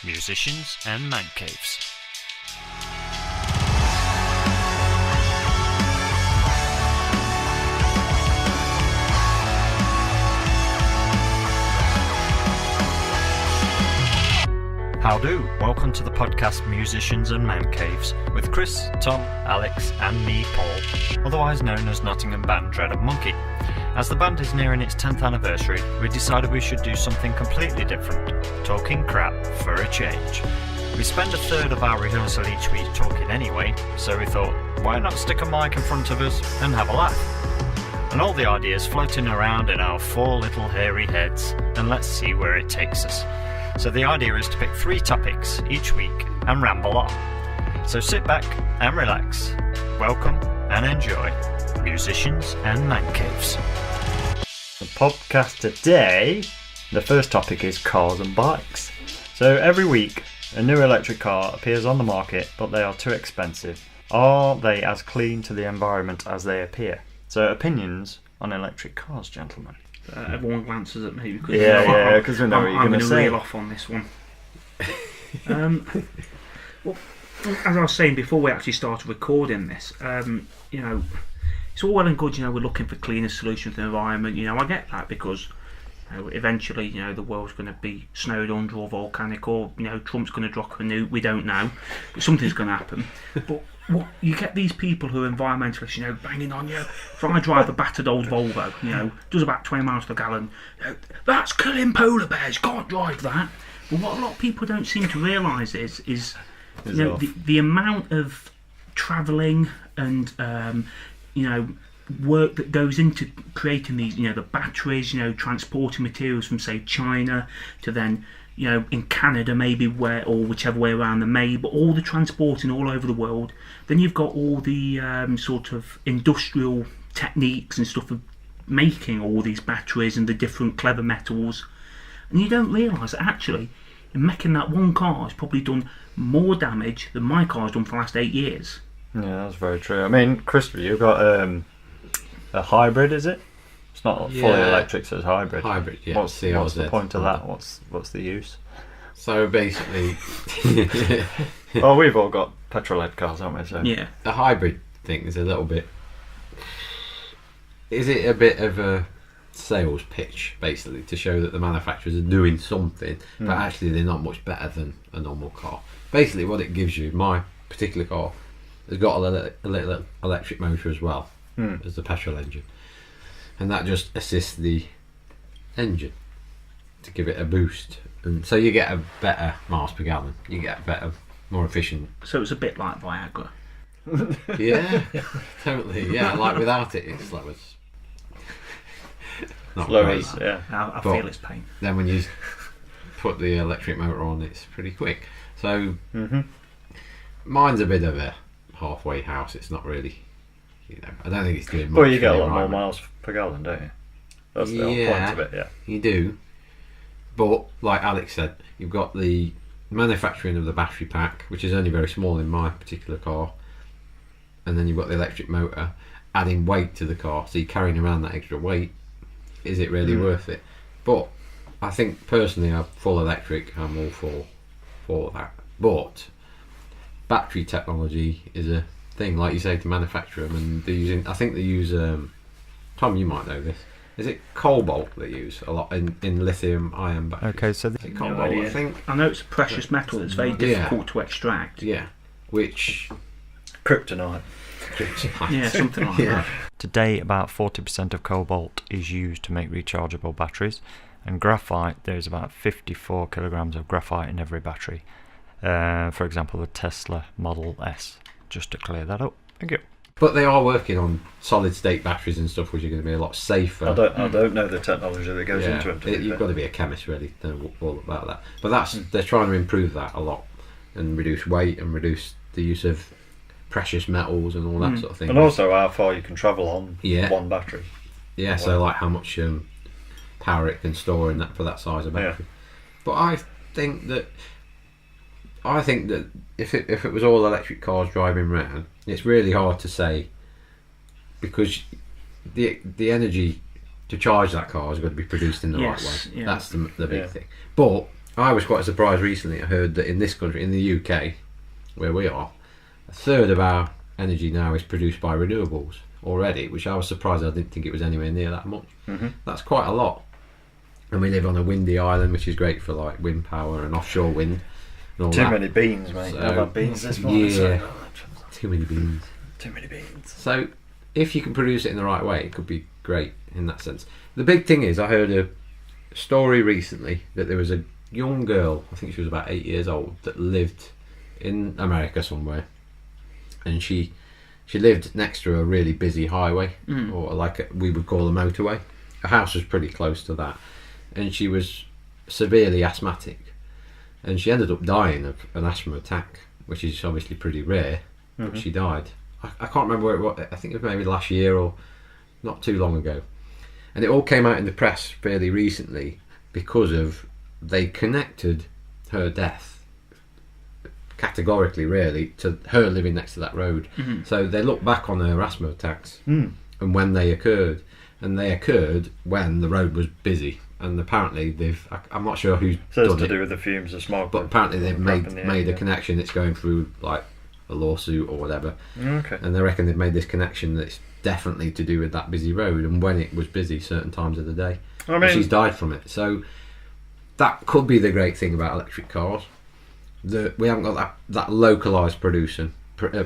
Musicians and Mancaves. How do? Welcome to the podcast Musicians and Mancaves with Chris, Tom, Alex and me, Paul, otherwise known as Nottingham band Dreaded Monkey. As the band is nearing its 10th anniversary, we decided we should do something completely different, talking crap for a change. We spend a third of our rehearsal each week talking anyway, so we thought, why not stick a mic in front of us and have a laugh? And all the ideas floating around in our four little hairy heads, and let's see where it takes us. So the idea is to pick 3 topics each week and ramble on. So sit back and relax. Welcome and enjoy Musicians and Mancaves. The podcast today, the first topic is cars and bikes. So every week a new electric car appears on the market, but they are too expensive. Are they as clean to the environment as they appear? So opinions on electric cars, gentlemen. Everyone glances at me because because we know what you're I'm going to say. reel off on this one. Well, as I was saying before we actually started recording this, it's all well and good. We're looking for cleaner solutions to the environment. I get that because eventually, the world's going to be snowed under or volcanic, or Trump's going to drop a nuke. We don't know, but something's going to happen. But what you get these people who are environmentalists, banging on you. So I drive a battered old Volvo, does about 20 miles per gallon. That's killing polar bears. Can't drive that. But what a lot of people don't seem to realise is the amount of travelling and work that goes into creating these, the batteries, transporting materials from say China to then in Canada maybe or whichever way around they're made, but all the transporting all over the world. Then you've got all the sort of industrial techniques and stuff of making all these batteries and the different clever metals, and you don't realise that actually in making that one car has probably done more damage than my car's done for the last 8 years. Yeah, that's very true. I mean, Christopher, you've got a hybrid, is it? It's not fully electric, so it's hybrid. Hybrid, yeah. What's the point of that? What's the use? So basically, well, we've all got petrol-led cars, haven't we? So yeah, the hybrid thing is a little bit. Is it a bit of a sales pitch, basically, to show that the manufacturers are doing something, but actually they're not much better than a normal car? Basically, what it gives you, my particular car has got a little electric motor as well as the petrol engine, and that just assists the engine to give it a boost, and so you get a better miles per gallon, you get a better, more efficient. so it's a bit like Viagra. Yeah, totally. Yeah, like without it, it's like it's not Slowers, great. yeah. I feel its pain. Then when you put the electric motor on, it's pretty quick. So mine's a bit of a halfway house. It's not really, I don't think it's doing much. Well, you get for a the lot more environment. miles per gallon, don't you? That's the whole point of it, yeah. You do. But like Alex said, you've got the manufacturing of the battery pack, which is only very small in my particular car, and then you've got the electric motor adding weight to the car, so you're carrying around that extra weight. Is it really worth it? But I think personally, I'm full electric. I'm all for that. But battery technology is a thing, like you say, to manufacture them, and they're using. I think they use. Tom, you might know this. Is it cobalt they use a lot in lithium-ion batteries? Okay, so Is it cobalt, I think. I know it's a precious metal that's very difficult to extract. Yeah, which kryptonite. Yeah, something like that. Today, about 40% of cobalt is used to make rechargeable batteries, and graphite, there's about 54 kilograms of graphite in every battery. For example, the Tesla Model S. Just to clear that up. Thank you. But they are working on solid-state batteries and stuff, which are going to be a lot safer. I don't know the technology that goes into them. You've got to be a chemist, really, to know all about that. But they're trying to improve that a lot and reduce weight and reduce the use of precious metals and all that sort of thing. And also how far you can travel on one battery. Yeah, so like how much power it can store in that for that size of battery. But I think that if it was all electric cars driving around, it's really hard to say, because the energy to charge that car is going to be produced in the right way. Yeah. That's the big thing. But I was quite surprised recently. I heard that in this country, in the UK, where we are, a third of our energy now is produced by renewables already, which I was surprised. I didn't think it was anywhere near that much. That's quite a lot. And we live on a windy island, which is great for like wind power and offshore wind. And all Too that. many beans, mate. So, I've had beans this morning. yeah. So, Too many beans. too many beans. So if you can produce it in the right way, it could be great in that sense. The big thing is, I heard a story recently that there was a young girl, I think she was about 8 years old, that lived in America somewhere, and she lived next to a really busy highway, or like we would call a motorway. Her house was pretty close to that, and she was severely asthmatic, and she ended up dying of an asthma attack, which is obviously pretty rare. But she died. I can't remember where it was. I think it was maybe last year or not too long ago, and it all came out in the press fairly recently because of they connected her death categorically, really, to her living next to that road. So they looked back on her asthma attacks and when they occurred, and they occurred when the road was busy. And apparently I'm not sure who's So it's done to it, do with the fumes of smoke. but apparently they've crap in the made air, a connection that's going through like a lawsuit or whatever. Okay. And they reckon they've made this connection that's definitely to do with that busy road and when it was busy certain times of the day. I And mean, she's died from it. So that could be the great thing about electric cars. That we haven't got that localised pollution sorry,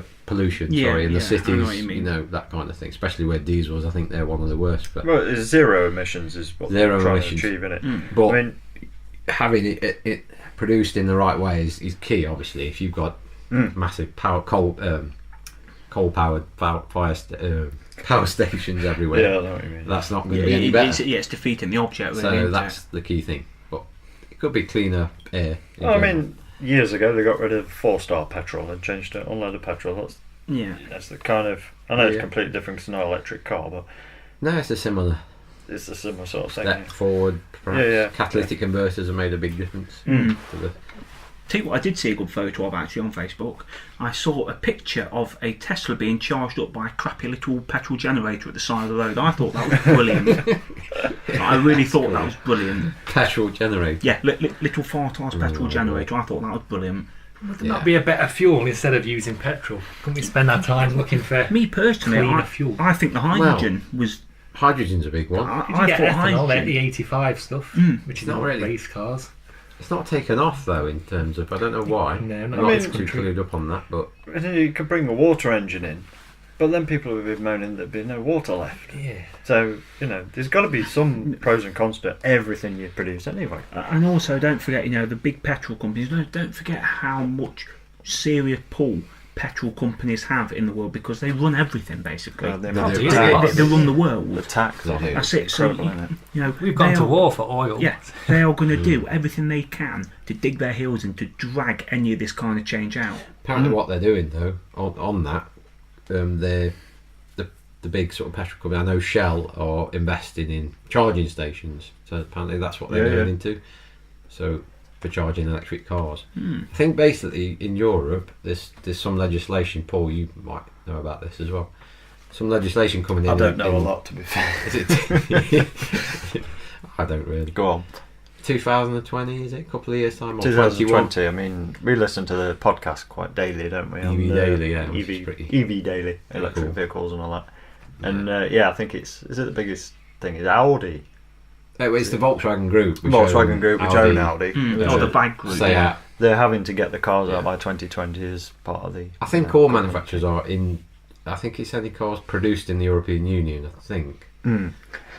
in the I cities, know what you mean. that kind of thing, especially where diesels, I think they're one of the worst. But well, it's zero emissions is what Zero they're trying emissions. to achieve in it. But I mean, having it produced in the right way is key, obviously. If you've got massive coal powered power stations everywhere, yeah, I know what you mean. that's not going to be any better. It's defeating the object, really. So isn't that's it? the key thing. But it could be cleaner air. in Well, I general. mean, years ago they got rid of 4-star petrol and changed it unleaded petrol. That's the kind of. I know it's Yeah. completely different 'cause it's not an electric car, but no, it's a similar it's a similar sort of thing. step forward. Perhaps. Yeah. Catalytic converters have made a big difference. To the, Tell you what, I did see a good photo of actually on Facebook. I saw a picture of a Tesla being charged up by a crappy little petrol generator at the side of the road. I thought that was brilliant. I really thought that was brilliant. petrol generator. Yeah, little fart-ass petrol generator. I thought that was brilliant. Wouldn't that be a better fuel instead of using petrol? Couldn't we spend our time looking for Me personally, cleaner fuel? I think the hydrogen was. Hydrogen's a big one. I You get thought ethanol, hydrogen. the 85 stuff, which is Not not really. race cars. It's not taken off though in terms of, I don't know why. No, I'm not not in this too country. clued up on that, but And then you could bring a water engine in, but then people would be moaning there'd be no water left. Yeah. So, there's got to be some pros and cons to everything you produce anyway. And also, don't forget, the big petrol companies. Don't forget how much serious pull petrol companies have in the world because they run everything basically. The They amount do. of they tax, run the world. the tax on it. That's it. So Incredible, isn't it? We've gone they to are- war for oil. Yeah, they are going to do everything they can to dig their heels in to drag any of this kind of change out. apparently what they're doing though on that, they're the big sort of petrol company. I know Shell are investing in charging stations, so apparently that's what they're Yeah, going yeah. into. So for charging electric cars, I think basically in Europe there's some legislation. Paul, you might know about this as well. Some legislation coming in. I don't know a in- lot, to be fair. Is it? I don't really. Go on. 2020 is it? A couple of years time or 21? 2020, I mean, we listen to the podcast quite daily, don't we? EV Daily, yeah, which is EV, pretty- EV Daily, electric cool. vehicles and all that. And I think is it the biggest thing? Is Audi? It's the Volkswagen Group. Volkswagen Group, which own Audi. Which Or the are- bag group. Say out. They're having to get the cars Yeah. out by 2020 as part of the. I think all manufacturers are in. I think it's any cars produced in the European Union. I think.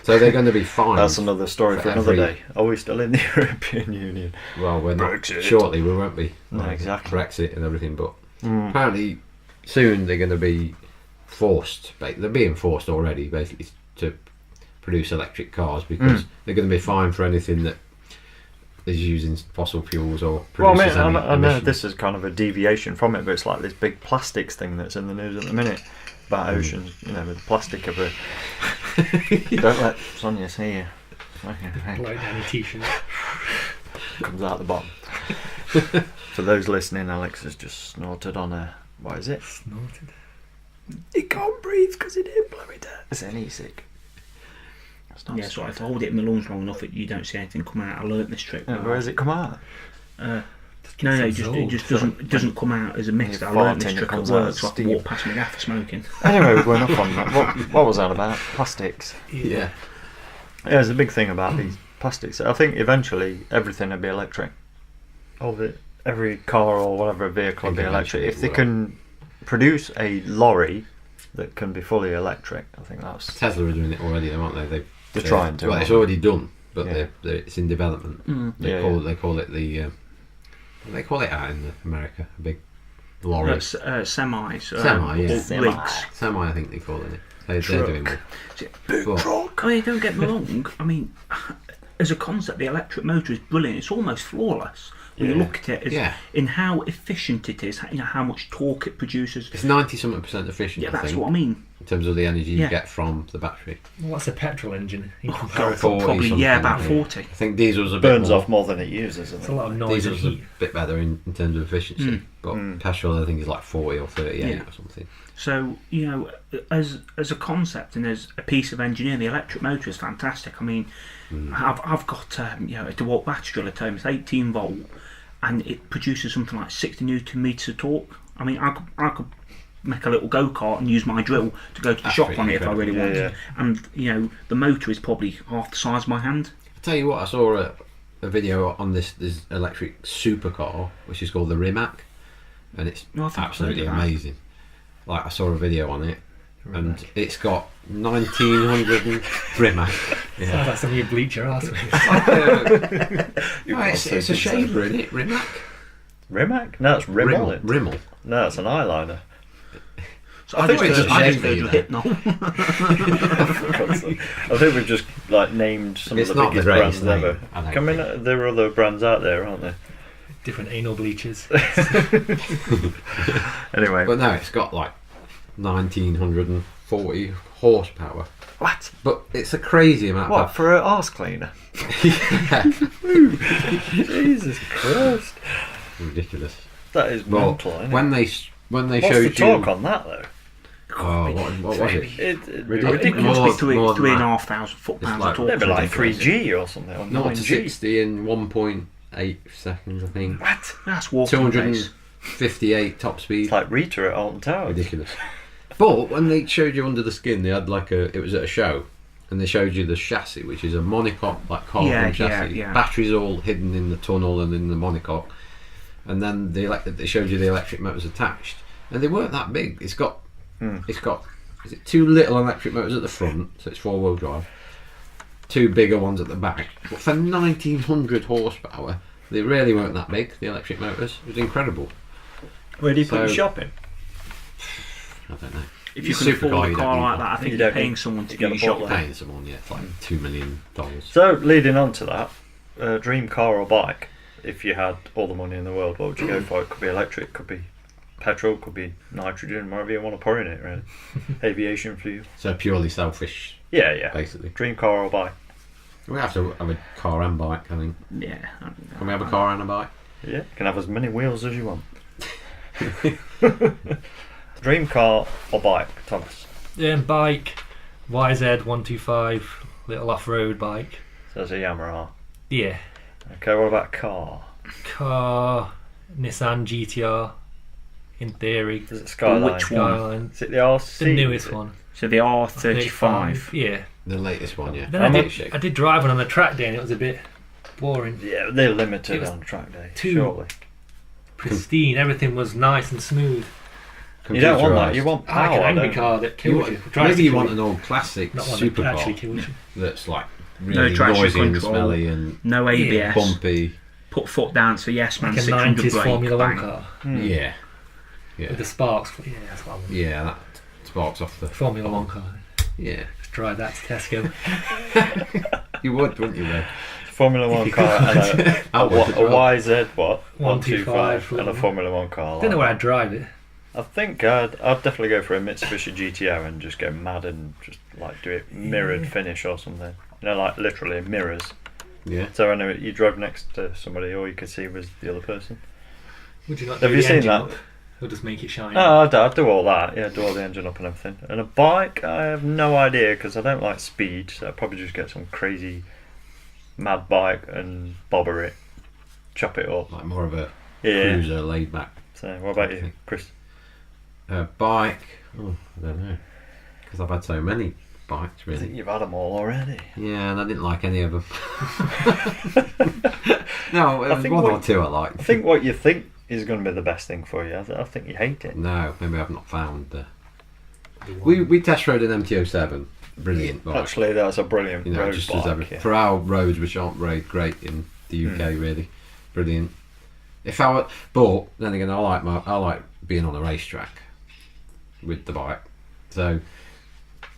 So they're going to be fined. That's another story for for another every- day. Are we still in the European Union? Well, we're not. Brexit. Shortly, we won't be. No, exactly. Brexit and everything, but apparently soon they're going to be forced. They're being forced already, basically, to produce electric cars because they're going to be fined for anything that is using fossil fuels or Well, I produces mean, any I know emissions. this is kind of a deviation from it, but it's like this big plastics thing that's in the news at the minute about oceans. With the plastic of a. Don't let Sonia see you. Blow down your t-shirt. Comes out the bottom. For those listening, Alex has just snorted on a. What is it? Snorted. He can't breathe because he didn't blow it out. Is any sick? not Yeah, so if I hold it in my lungs long enough, you don't see anything come out. I learnt this trick. Yeah, where does it come out? No, it just doesn't come out as a mist. You I learnt fart this and it trick at comes out work, as so I can steam. walk past my gaff for smoking. Anyway, we're going off on that. What was that about? Plastics. Yeah. Yeah, there's a big thing about these plastics. I think eventually everything will be electric. All of it, every car or whatever vehicle will be electric. If they can produce a lorry that can be fully electric, I think that's... Tesla are doing it already, though, aren't they? They're trying to, Well, aren't it's they? already done, but Yeah. it's in development. They call it the. They call it out in America a big lorry. Semis. Semi, yeah. Rigs. Semi, I think they call it. They're doing it. I mean, don't get me wrong. I mean, as a concept, the electric motor is brilliant. It's almost flawless when you look at it as in how efficient it is. You know how much torque it produces. It's 90-something% efficient. Yeah, I that's think, what I mean. in terms of the energy you get from the battery. What's a petrol engine in God, comparison? 40 probably something, about I think. 40. I think diesel's a bit burns more, off more than it uses. It's a lot of noise and diesel's a heat. bit better in terms of efficiency, but petrol I think is like 40 or 38 Yeah. or something. So you know, as a concept and as a piece of engineering, the electric motor is fantastic. I mean, I've got you know, a DeWalt battery drill at home. It's 18 volt, and it produces something like 60 newton meters of torque. I mean, I could make a little go-kart and use my drill to go to the That's shop pretty on it if I really incredible. wanted. And you know, the motor is probably half the size of my hand. I tell you what, I saw a video on this electric supercar, which is called the Rimac, and it's No, I think I've absolutely heard of that. amazing. Like, I saw a video on it, and it's got 1900 Rimac. Sounds Yeah. like something you bleach your ass with. It's a shaver, isn't it? Rimac? Rimac? No, it's Rimmel. Rimmel. No, it's an eyeliner. So I I think just it's heard, a I just shaver, heard you know. Hypnol. I think we've just like named some It's of the not the biggest greatest brands name, ever. I don't Come in, think. there are other brands out there, aren't there? Different anal bleachers. Anyway, But no, it's got like 1940 horsepower. what? But it's a crazy amount What of for an arse cleaner? yeah. Jesus Christ, Ridiculous. that is Well, mental. Isn't when it? they What's showed the you, talk on that though? oh, what was it? It Ridiculous. It must More- be three more than and a that. half thousand foot-pounds like- of torque. Maybe like ridiculous. 3G or something. Or 0 to 9G. 60 in 1.8 seconds, I think. What? That's walking pace. 258 top speed. It's like Rita at Alton Towers. Ridiculous. But when they showed you under the skin, they had like it was at a show, and they showed you the chassis, which is a monocoque, like carbon Yeah, chassis. yeah. Batteries all hidden in the tunnel and in the monocoque, and then they showed you the electric motors attached, and they weren't that big. It's got is it 2 little electric motors at the front, so it's 4-wheel drive, 2 bigger ones at the back. But for 1900 horsepower, they really weren't that big. The electric motors, it was incredible. Where do you put So- your shopping? I don't know. If you Supercar, can afford you a don't car need like one. that, I think You you're don't paying need- someone to you do get your a shop. bottle. Paying someone, yeah, it's like $2 million. So leading on to that, dream car or bike. If you had all the money in the world, what would you go for? It could be electric, could be petrol, could be nitrogen, whatever you want to pour in it. Really, aviation fuel. So purely selfish, Yeah. basically. Dream car or bike. We have to have a car and bike, I think. Yeah. Can we have a car and a bike? Yeah, you can have as many wheels as you want. Dream car or bike, Thomas? Bike, YZ125, little off-road bike. So it's a Yamaha. Yeah. Okay, what about car? Car, Nissan GTR, in theory. Is it Skyline? Which one? Skyline. Is it the RC? The newest one. So the R35. Yeah. The latest one, yeah. Then I did drive one on the track day and it was a bit boring. Yeah, they're It limited was on track day. too- Surely. Pristine, everything was nice and smooth. You don't want that. You want I like power. an angry don't you? car that You kills you. want, Drives maybe to you kill want an old classic Not one that actually supercar kills you. that's like No really traction noisy and control. smelly and No ABS. bumpy. Put foot down to yes man. Like a 600 90s brake. Formula One bang. car Yeah. with the sparks. Yeah, that's what I want. Yeah, that sparks off the... Formula One car. Yeah. Just drive that to Tesco. You would, wouldn't you, though? Formula One car and a I would as well. YZ what? 125 and a Formula One car. Don't know where I'd drive it. I think I'd definitely go for a Mitsubishi GTO and just go mad and just like do it mirrored finish or something. You know, like literally mirrors. Yeah. So when you drove next to somebody, all you could see was the other person. Would you not Have do you the seen engine that? up? He'll just make it shine. Oh, I'd do all that. Yeah, do all the engine up and everything. And a bike, I have no idea because I don't like speed. So I'd probably just get some crazy mad bike and bobber it, chop it up. Like more of a Yeah. cruiser, laid back. So what about you, Chris? Bike. Oh, I don't know. Because I've had so many bikes, I think really. you've had them all already. Yeah, and I didn't like any of them. No, there was think one what- or two I liked. I think what you think is going to be the best thing for you. I think you hate it. No, maybe I've not found the. The one- We test rode an MT-07. Brilliant bike. Actually, that's a brilliant You know, road just bike. as ever. Yeah. For our roads, which aren't very great in the UK, really, brilliant. If I were, but then again, I like being on a racetrack with the bike, so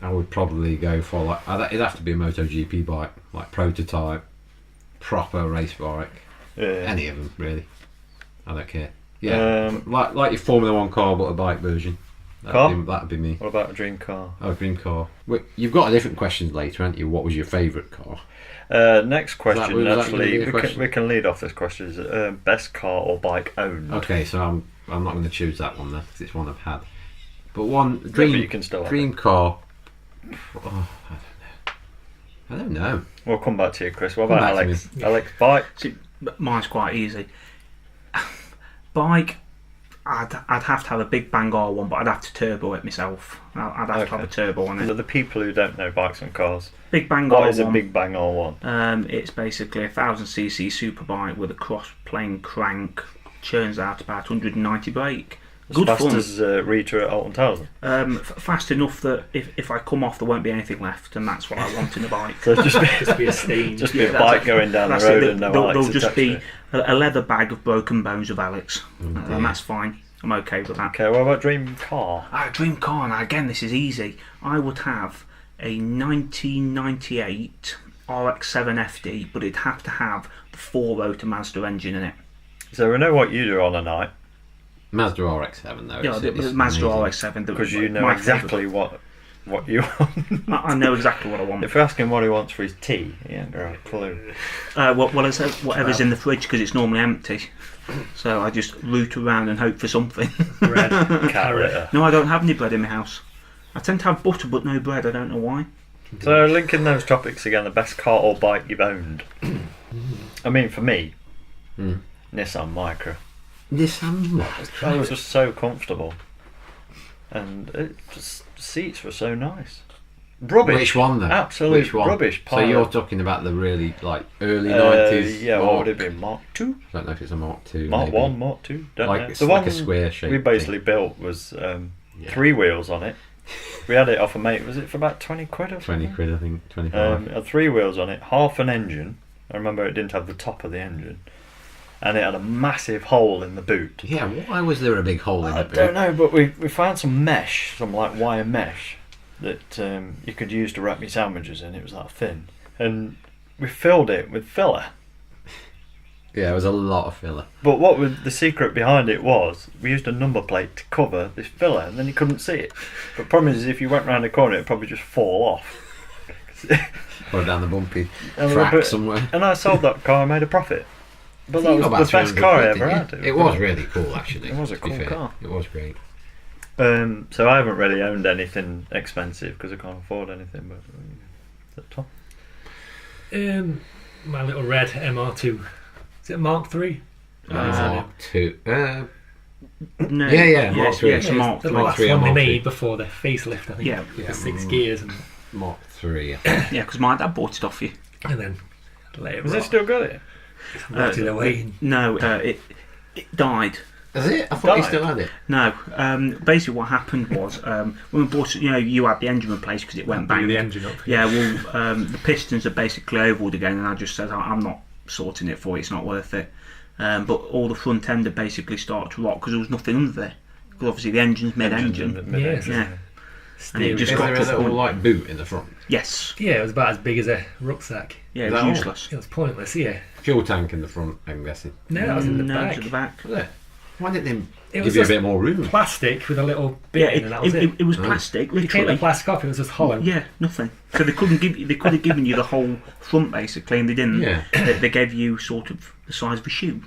I would probably go for like it'd have to be a MotoGP bike, like prototype, proper race bike, Yeah. any of them really. I don't care. Yeah, Um, like your Formula One car, but a bike version. Car? That'd be me. What about a dream car? Oh, dream car. Wait, you've got a different questions later, haven't you? What was your favourite car? Next question, was that actually, gonna be the we question? can lead off this question. Is best car or bike owned? Okay, so I'm not going to choose that one then because it's one I've had. But one but dream you can still have dream car. Oh, I don't know. We'll come back to you, Chris. What Come about back to Alex? me. Alex, bike? See, mine's quite easy. Bike, I'd have to have a Big Bang R1, but I'd have to turbo it myself. I'd have to have a turbo on For it. the people who don't know bikes and cars, Big Bang what R1. is a Big Bang R1? It's basically a 1000cc superbike with a cross-plane crank, churns out about 190 brake. As Good fast fun. as Rita at Alton Towers. Fast enough that if I come off, there won't be anything left, and that's what I want in a bike. So just be, Just be a stain. just be a that's bike it. going down the That's road it. and no There'll Alex just attached be to it. a leather bag of broken bones of Alex, dear. and that's fine. I'm okay with that. Okay, what about dream car? Dream car, now again, this is easy. I would have a 1998 RX-7 FD, but it'd have to have the 4-rotor Mazda engine in it. So we know what you do on a night Mazda RX-7 though. Yeah, it's the Mazda amazing. RX-7. because you know my exactly what you want. favourite. I know exactly what I want. If you ask him what he wants for his tea, he ain't got a clue. Well, I said whatever's in the fridge because it's normally empty. So I just root around and hope for something. Bread, Carrot. carrot. No, I don't have any bread in my house. I tend to have butter but no bread. I don't know why. So linking those topics again, the best car or bike you've owned. I mean, for me, Nissan Micra. Nissan what? That was just so comfortable, and the seats were so nice. Rubbish. Which one though? Absolute Which one? rubbish So pile. you're talking about the really like early 90s. Yeah, what Mark, would it be? Mark 2? I don't know if it's a Mark 2. Mark maybe. 1, Mark 2? Don't Like know. it's The like one a square shape. we basically built was Yeah. 3 wheels on it. We had it off a mate, was it for about 20 quid or 20 something? quid, I think. 25. It had 3 wheels on it, half an engine. I remember it didn't have the top of the engine. And it had a massive hole in the boot. Yeah, why was there a big hole in I the boot? don't know, but we found some mesh, some like wire mesh that you could use to wrap your sandwiches in. It was that thin, and we filled it with filler. Yeah, it was a lot of filler. But what was the secret behind it was we used a number plate to cover this filler, and then you couldn't see it. But the problem is, if you went round the corner, it'd probably just fall off. Or down the bumpy And we- track but- somewhere. And I sold that car and made a profit. But that You was got the about best 300 car I quid, ever didn't had. you? It was really cool, actually. It was a to be cool fair. car. It was great. So I haven't really owned anything expensive because I can't afford anything. But is that Tom? My little red MR2. Is it a Mark 3? Mark 2. No, Yeah, Mark III. It's a Mark the 3. last III or one they Mark made III. before the facelift, I think. Yeah. With the 6 gears and Mark 3. Yeah, because my dad bought it off you. then let it Has rot. it still got it? Rotted away. No, it died. Is it? I thought you Died. still had it. No, basically what happened was when we bought it, you had the engine replaced because it went Blew bang. the engine up. Yeah, well, the pistons are basically overhauled again, and I just said I'm not sorting it for you. It's not worth it. But all the front end had basically started to rot because there was nothing under there. Because obviously the engine's mid-engine. Yes. Yeah. And it Steering. just Is got there to a the little point. like boot in the front? Yes. Yeah, it was about as big as a rucksack. Yeah, Is it was that all? useless. It was pointless, yeah. Fuel tank in the front, I'm guessing. No, that was in the No, it was back. at the back. Was it? Why didn't they It give was you a just bit more room? plastic with a little bit Yeah, in, and that was it. it was plastic, You take the literally. plastic off, it was just hollow. Yeah, nothing. So they couldn't give you. They could have given you the whole front basically, and they didn't. Yeah. They gave you sort of the size of a shoe.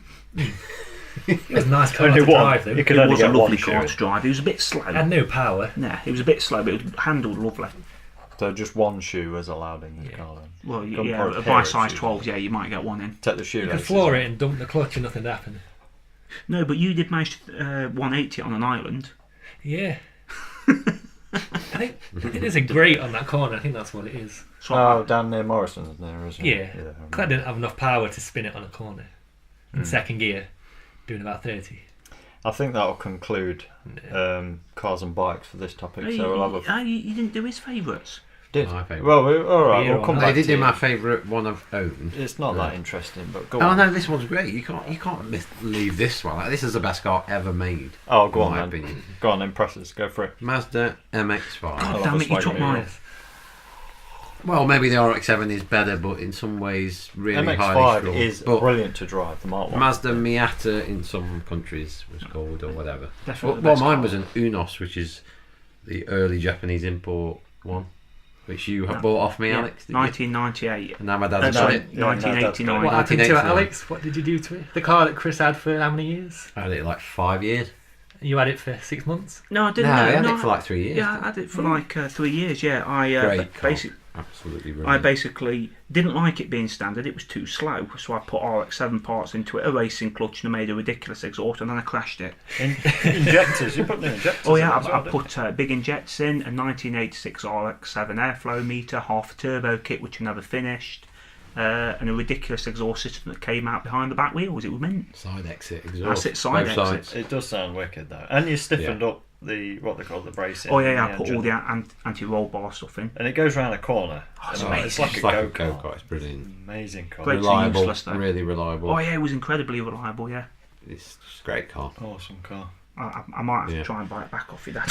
It was a nice car Only to one. drive, though. You could It only was a get one lovely car shoe. to drive. It was a bit slow. Had no power. Nah, it was a bit slow, but it was handled lovely. So just one shoe was allowed in the Yeah. car then. Well, Couldn't yeah, put a pair by of size shoes 12, yeah, you might get one in. Take the You shoelaces. could floor it and dump the clutch and nothing happened. No, but you did manage to 180 it on an island. Yeah. I think it is a grate on that corner. I think that's what it is. So Oh, down near Morrison's there, isn't Yeah. it? Because I didn't have enough power to spin it on a corner. In Hmm. second gear, doing about 30. I think that'll conclude cars and bikes for this topic. So we'll have a you didn't do his favourites. did. My favourite. Well, all right. Beer We'll or come not. I back did to do it. my favourite one I've owned. It's not Yeah. that interesting, but go Oh on. no, this one's great. You can't leave this one. Like, this is the best car ever made. Oh, go in on my then. opinion. Go on, impress us. Go for it. Mazda MX-5. God love damn a it, you swag took mirror. mine. Well, maybe the RX-7 is better, but in some ways really highly MX-5 strung. is But brilliant to drive. The Mark 1. Mazda Miata in some countries was called or whatever. Definitely Well, the best mine car. was an Unos, which is the early Japanese import one, which you have bought off me, Yeah, Alex. Did you? 1998. And now my dad's No, got no. it. Yeah, no, that's 1989. What happened to it, 1989. Alex? What did you do to it? The car that Chris had for how many years? I had it like 5 years. You had it for 6 months? No, I No, didn't. I had no, it for like 3 years. Yeah, I had it for like 3 years. Yeah, I Great car. Absolutely brilliant. I basically didn't like it being standard. It was too slow, so I put RX-7 parts into it, a racing clutch, and I made a ridiculous exhaust, and then I crashed it. Injectors. You put the injectors. Oh yeah, in as well, I didn't you? put big injectors in, a 1986 RX-7 airflow meter, half a turbo kit which I never finished, and a ridiculous exhaust system that came out behind the back wheels. It was mint. Side exit exhaust. That's it, side Both exits. sides. It does sound wicked though, and you stiffened up the what they call the bracing. Oh yeah, in I put engine. all the anti-roll bar stuff in. And it goes round a corner. Oh, it's And amazing. it's like It's a like a go-kart. go-kart. It's brilliant. Amazing car. Great. Reliable. useless, though. Really reliable. Oh yeah, it was incredibly reliable. Yeah, It's just a great car. Awesome car. I might have Yeah. to try and buy it back off you, Dad.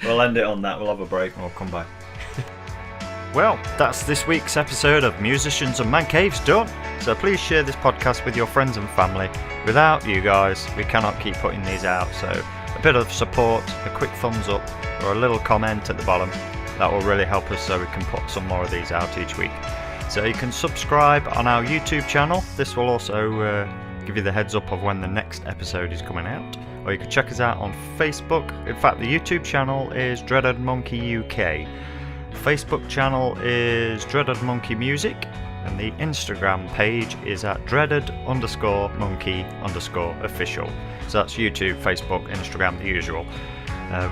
We'll end it on that. We'll have a break and we'll come back. Well, that's this week's episode of Musicians and Mancaves done. So please share this podcast with your friends and family. Without you guys, we cannot keep putting these out. So a bit of support, a quick thumbs up, or a little comment at the bottom. That will really help us so we can put some more of these out each week. So you can subscribe on our YouTube channel. This will also give you the heads up of when the next episode is coming out. Or you can check us out on Facebook. In fact, the YouTube channel is Dreaded Monkey UK. Facebook channel is Dreaded Monkey Music, and the Instagram page is at dreaded_monkey_official. So that's YouTube, Facebook, Instagram, the usual.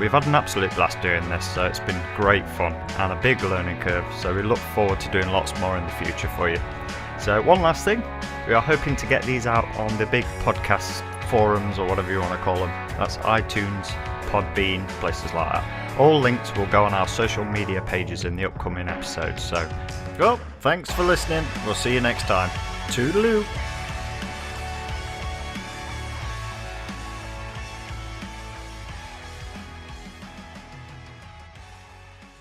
We've had an absolute blast doing this, so it's been great fun and a big learning curve, so we look forward to doing lots more in the future for you. So one last thing, we are hoping to get these out on the big podcast forums or whatever you want to call them. That's iTunes, Podbean, places like that. All links will go on our social media pages in the upcoming episodes. So, well, thanks for listening. We'll see you next time. Toodaloo.